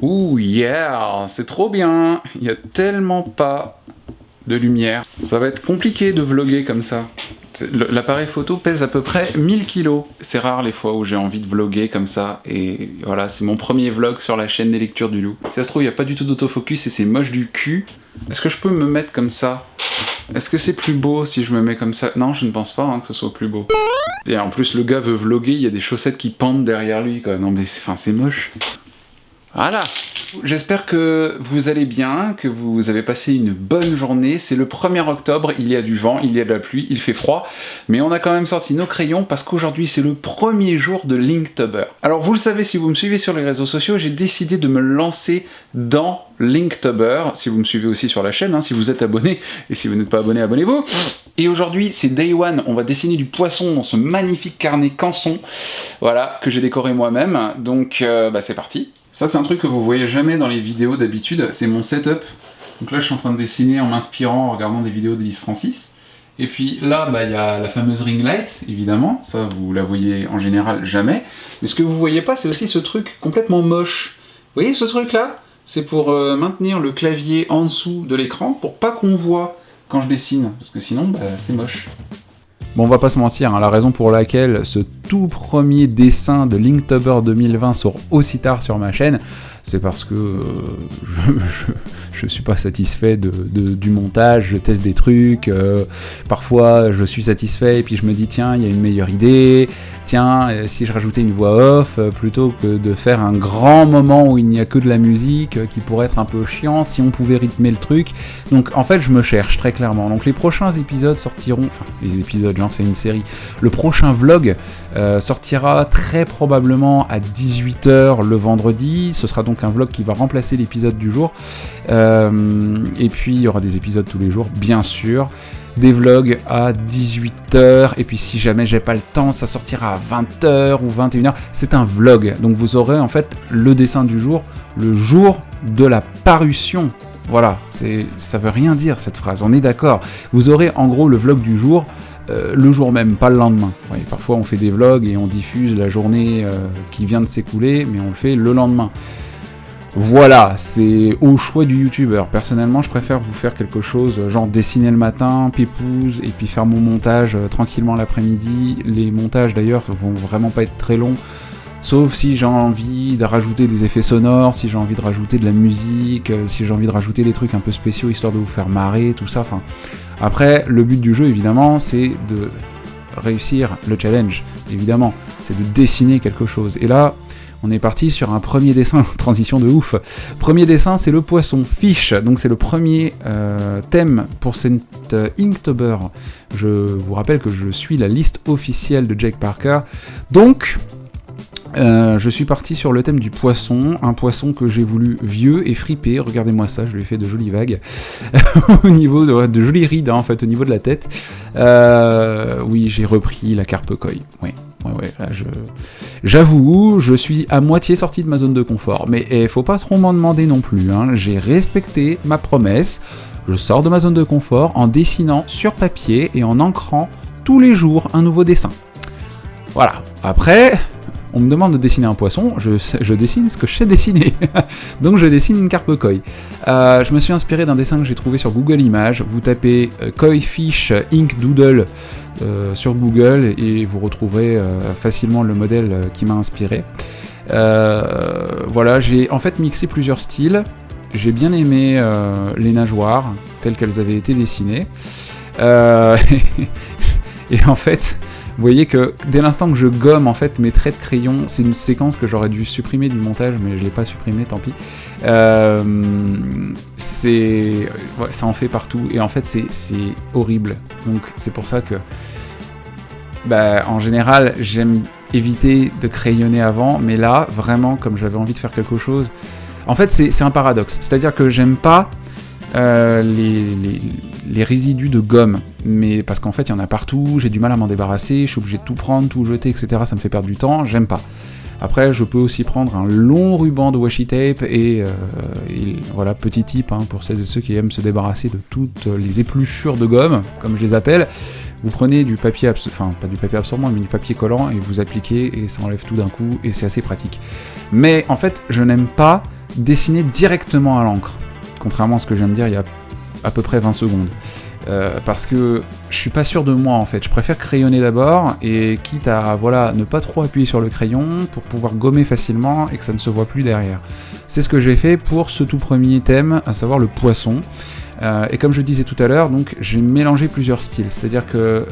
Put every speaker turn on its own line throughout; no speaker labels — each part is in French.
Ouh yeah, c'est trop bien. Il y a tellement pas de lumière. Ça va être compliqué de vlogger comme ça. L'appareil photo pèse à peu près 1000 kilos. C'est rare les fois où j'ai envie de vlogger comme ça. Et voilà, c'est mon premier vlog sur la chaîne des lectures du loup. Si ça se trouve, il n'y a pas du tout d'autofocus et c'est moche du cul. Est-ce que je peux me mettre comme ça? Est-ce que c'est plus beau si je me mets comme ça? Non, je ne pense pas que ce soit plus beau. Et en plus, le gars veut vlogger, il y a des chaussettes qui pendent derrière lui, quoi. Non mais c'est moche. Voilà. J'espère que vous allez bien, que vous avez passé une bonne journée. C'est le 1er octobre, il y a du vent, il y a de la pluie, il fait froid, mais on a quand même sorti nos crayons parce qu'aujourd'hui c'est le premier jour de Linktober. Alors vous le savez, si vous me suivez sur les réseaux sociaux, j'ai décidé de me lancer dans Linktober. Si vous me suivez aussi sur la chaîne, si vous êtes abonné, et si vous n'êtes pas abonné, abonnez-vous. Et aujourd'hui c'est Day One, on va dessiner du poisson dans ce magnifique carnet Canson, voilà, que j'ai décoré moi-même, donc c'est parti. Ça c'est un truc que vous voyez jamais dans les vidéos d'habitude, c'est mon setup. Donc là je suis en train de dessiner en m'inspirant, en regardant des vidéos d'Elise Francis. Et puis là, il y a la fameuse ring light, évidemment, ça vous la voyez en général jamais. Mais ce que vous voyez pas, c'est aussi ce truc complètement moche. Vous voyez ce truc là? C'est pour maintenir le clavier en dessous de l'écran, pour pas qu'on voit quand je dessine, parce que sinon c'est moche. Bon, on va pas se mentir, la raison pour laquelle ce tout premier dessin de Linktober 2020 sort aussi tard sur ma chaîne, c'est parce que je suis pas satisfait du montage, je teste des trucs, parfois je suis satisfait et puis je me dis tiens, il y a une meilleure idée, tiens, si je rajoutais une voix off, plutôt que de faire un grand moment où il n'y a que de la musique, qui pourrait être un peu chiant, si on pouvait rythmer le truc. Donc en fait je me cherche très clairement. Donc les prochains épisodes sortiront, enfin les épisodes, genre c'est une série, le prochain vlog sortira très probablement à 18h le vendredi, ce sera donc un vlog qui va remplacer l'épisode du jour, et puis il y aura des épisodes tous les jours, bien sûr, des vlogs à 18h, et puis si jamais j'ai pas le temps, ça sortira à 20h ou 21h, c'est un vlog, donc vous aurez en fait le dessin du jour, le jour de la parution. Voilà, ça veut rien dire cette phrase, on est d'accord. Vous aurez en gros le vlog du jour, le jour même, pas le lendemain. Ouais, parfois on fait des vlogs et on diffuse la journée qui vient de s'écouler, mais on le fait le lendemain. Voilà, c'est au choix du youtubeur. Personnellement, je préfère vous faire quelque chose, genre dessiner le matin, pépouze, et puis faire mon montage tranquillement l'après-midi. Les montages d'ailleurs vont vraiment pas être très longs, sauf si j'ai envie de rajouter des effets sonores, si j'ai envie de rajouter de la musique, si j'ai envie de rajouter des trucs un peu spéciaux histoire de vous faire marrer, tout ça. Enfin, après, le but du jeu, évidemment, c'est de réussir le challenge, évidemment. C'est de dessiner quelque chose. Et là, on est parti sur un premier dessin, transition de ouf. Premier dessin, c'est le poisson, fish. Donc c'est le premier thème pour cette Inktober. Je vous rappelle que je suis la liste officielle de Jake Parker. Donc, je suis parti sur le thème du poisson, un poisson que j'ai voulu vieux et fripé, regardez-moi ça, je lui ai fait de jolies vagues, au niveau de jolies rides en fait, au niveau de la tête. Oui, j'ai repris la carpe koi, ouais, là j'avoue, je suis à moitié sorti de ma zone de confort, mais faut pas trop m'en demander non plus, j'ai respecté ma promesse, je sors de ma zone de confort en dessinant sur papier et en encrant tous les jours un nouveau dessin. Voilà, après... On me demande de dessiner un poisson, je dessine ce que je sais dessiner. Donc je dessine une carpe koi. Je me suis inspiré d'un dessin que j'ai trouvé sur Google Images. Vous tapez Koi Fish Ink Doodle sur Google et vous retrouverez facilement le modèle qui m'a inspiré. Voilà, j'ai en fait mixé plusieurs styles. J'ai bien aimé les nageoires telles qu'elles avaient été dessinées. Et en fait... Vous voyez que dès l'instant que je gomme en fait mes traits de crayon, c'est une séquence que j'aurais dû supprimer du montage, mais je l'ai pas supprimé, tant pis. Ça en fait partout et en fait c'est horrible. Donc c'est pour ça que, en général, j'aime éviter de crayonner avant, mais là vraiment comme j'avais envie de faire quelque chose, en fait c'est un paradoxe. C'est-à-dire que j'aime pas les résidus de gomme, mais parce qu'en fait il y en a partout, j'ai du mal à m'en débarrasser, je suis obligé de tout prendre, tout jeter, etc. Ça me fait perdre du temps, j'aime pas. Après je peux aussi prendre un long ruban de washi tape et voilà, petit tip pour celles et ceux qui aiment se débarrasser de toutes les épluchures de gomme, comme je les appelle. Vous prenez du papier, enfin pas du papier absorbant, mais du papier collant, et vous appliquez, et ça enlève tout d'un coup, et c'est assez pratique. Mais en fait, je n'aime pas dessiner directement à l'encre, contrairement à ce que je viens de dire il y a à peu près 20 secondes. Parce que je suis pas sûr de moi en fait, je préfère crayonner d'abord, et quitte à voilà, ne pas trop appuyer sur le crayon pour pouvoir gommer facilement et que ça ne se voit plus derrière. C'est ce que j'ai fait pour ce tout premier thème, à savoir le poisson. Et comme je disais tout à l'heure, donc j'ai mélangé plusieurs styles, c'est-à-dire que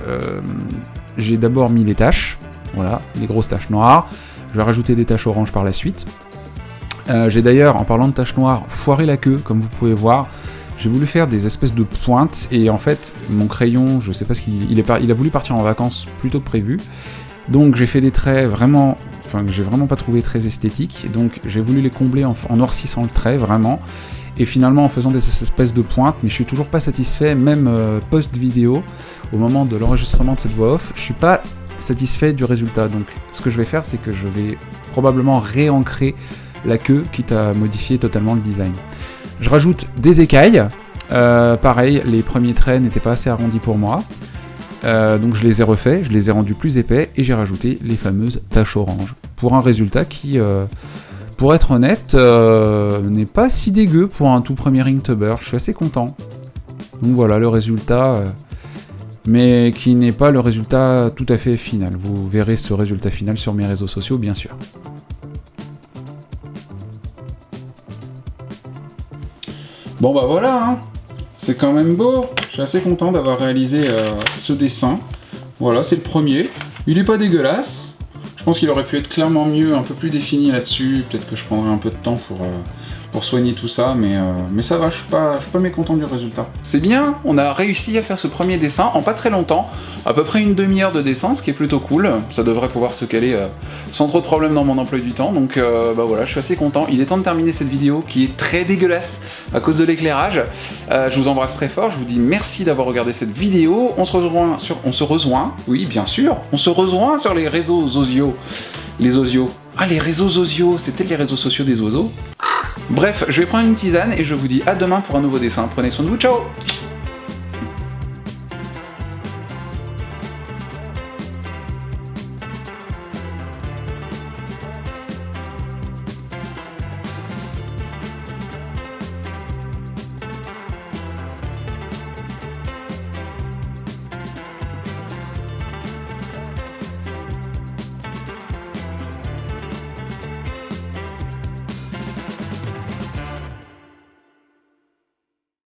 j'ai d'abord mis les taches, voilà, les grosses taches noires, je vais rajouter des taches oranges par la suite. J'ai d'ailleurs, en parlant de taches noires, foiré la queue, comme vous pouvez voir. J'ai voulu faire des espèces de pointes, et en fait, mon crayon, je sais pas ce qu'il il a voulu partir en vacances plus tôt que prévu, donc j'ai fait des traits vraiment, enfin que j'ai vraiment pas trouvé très esthétiques, donc j'ai voulu les combler en noircissant le trait, vraiment, et finalement en faisant des espèces de pointes, mais je suis toujours pas satisfait, même post-vidéo, au moment de l'enregistrement de cette voix off, je suis pas satisfait du résultat, donc ce que je vais faire, c'est que je vais probablement réancrer la queue, quitte à modifier totalement le design. Je rajoute des écailles, pareil, les premiers traits n'étaient pas assez arrondis pour moi, donc je les ai refaits, je les ai rendus plus épais, et j'ai rajouté les fameuses taches oranges, pour un résultat qui, pour être honnête, n'est pas si dégueu pour un tout premier Inktober, je suis assez content. Donc voilà le résultat, mais qui n'est pas le résultat tout à fait final, vous verrez ce résultat final sur mes réseaux sociaux bien sûr. Bon bah voilà, hein. C'est quand même beau, je suis assez content d'avoir réalisé ce dessin. Voilà, c'est le premier, il est pas dégueulasse, je pense qu'il aurait pu être clairement mieux, un peu plus défini là-dessus, peut-être que je prendrai un peu de temps pour soigner tout ça, mais ça va, je suis pas mécontent du résultat. C'est bien, on a réussi à faire ce premier dessin en pas très longtemps, à peu près une demi-heure de dessin, ce qui est plutôt cool, ça devrait pouvoir se caler sans trop de problème dans mon emploi du temps, donc bah voilà, je suis assez content. Il est temps de terminer cette vidéo qui est très dégueulasse à cause de l'éclairage. Je vous embrasse très fort, je vous dis merci d'avoir regardé cette vidéo, on se rejoint, oui bien sûr, on se rejoint sur les réseaux sociaux. Les osios. Ah, les réseaux osios, c'était les réseaux sociaux des oiseaux. Bref, je vais prendre une tisane et je vous dis à demain pour un nouveau dessin. Prenez soin de vous, ciao!